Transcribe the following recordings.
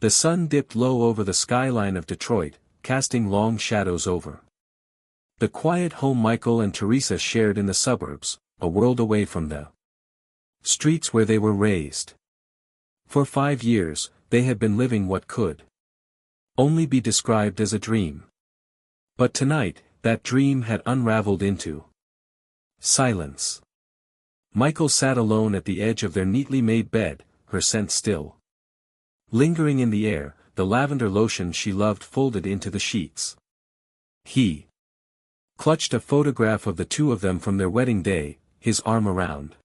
The sun dipped low over the skyline of Detroit, casting long shadows over the quiet home Michael and Teresa shared in the suburbs, a world away from the streets where they were raised. For 5 years, they had been living what could only be described as a dream. But tonight, that dream had unraveled into silence. Michael sat alone at the edge of their neatly made bed, her scent still lingering in the air, the lavender lotion she loved folded into the sheets. He clutched a photograph of the two of them from their wedding day, his arm around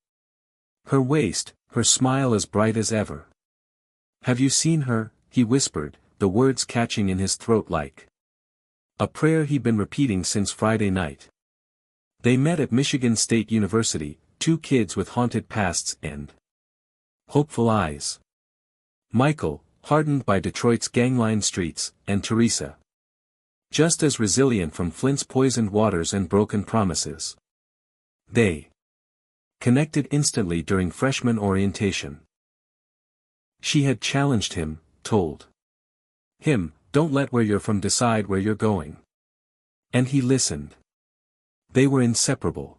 her waist, her smile as bright as ever. "Have you seen her?" he whispered, the words catching in his throat like a prayer he'd been repeating since Friday night. They met at Michigan State University, two kids with haunted pasts and hopeful eyes. Michael, hardened by Detroit's gangline streets, and Teresa, just as resilient from Flint's poisoned waters and broken promises. They connected instantly during freshman orientation. She had challenged him, told him, "Don't let where you're from decide where you're going." And he listened. They were inseparable.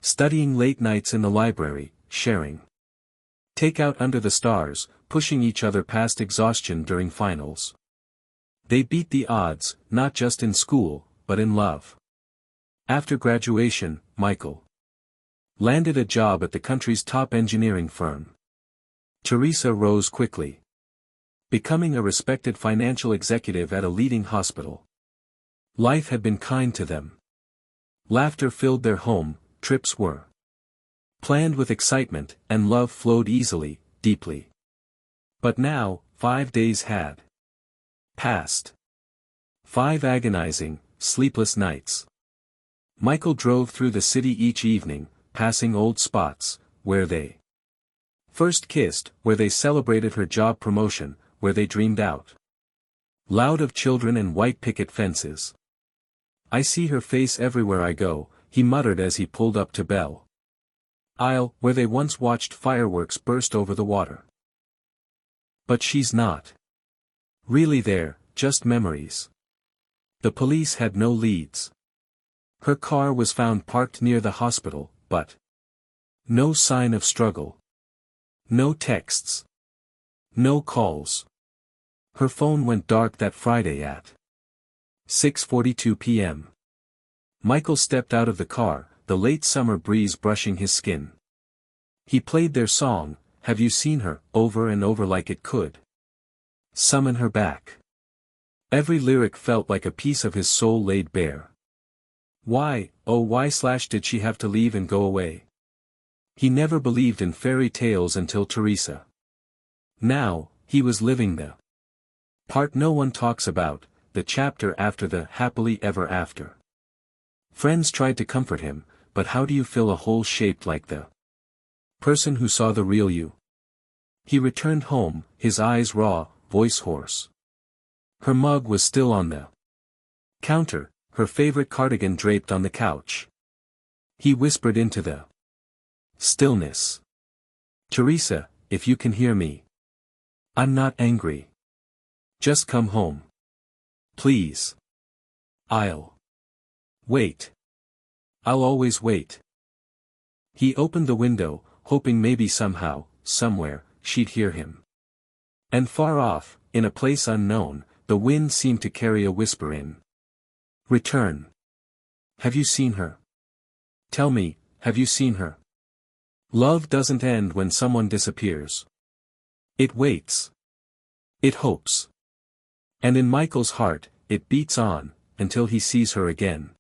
Studying late nights in the library, sharing takeout under the stars, pushing each other past exhaustion during finals. They beat the odds, not just in school, but in love. After graduation, Michael landed a job at the country's top engineering firm. Teresa rose quickly, becoming a respected financial executive at a leading hospital. Life had been kind to them. Laughter filled their home, trips were planned with excitement, and love flowed easily, deeply. But now, 5 days had passed. 5 agonizing, sleepless nights. Michael drove through the city each evening, passing old spots, where they first kissed, where they celebrated her job promotion, where they dreamed out loud of children and white picket fences. "I see her face everywhere I go," he muttered as he pulled up to Belle Isle, where they once watched fireworks burst over the water. But she's not really there, just memories. The police had no leads. Her car was found parked near the hospital, but no sign of struggle. No texts. No calls. Her phone went dark that Friday at 6:42 p.m. Michael stepped out of the car, the late summer breeze brushing his skin. He played their song, "Have You Seen Her?" over and over like it could summon her back. Every lyric felt like a piece of his soul laid bare. Why, oh why did she have to leave and go away? He never believed in fairy tales until Teresa. Now, he was living the part no one talks about, the chapter after the happily ever after. Friends tried to comfort him, but how do you fill a hole shaped like the person who saw the real you? He returned home, his eyes raw, voice hoarse. Her mug was still on the counter, her favorite cardigan draped on the couch. He whispered into the stillness, "Teresa, if you can hear me, I'm not angry. Just come home. Please. I'll wait. I'll always wait." He opened the window, hoping maybe somehow, somewhere, she'd hear him. And far off, in a place unknown, the wind seemed to carry a whisper in return. "Have you seen her? Tell me, have you seen her?" Love doesn't end when someone disappears. It waits. It hopes. And in Michael's heart, it beats on, until he sees her again.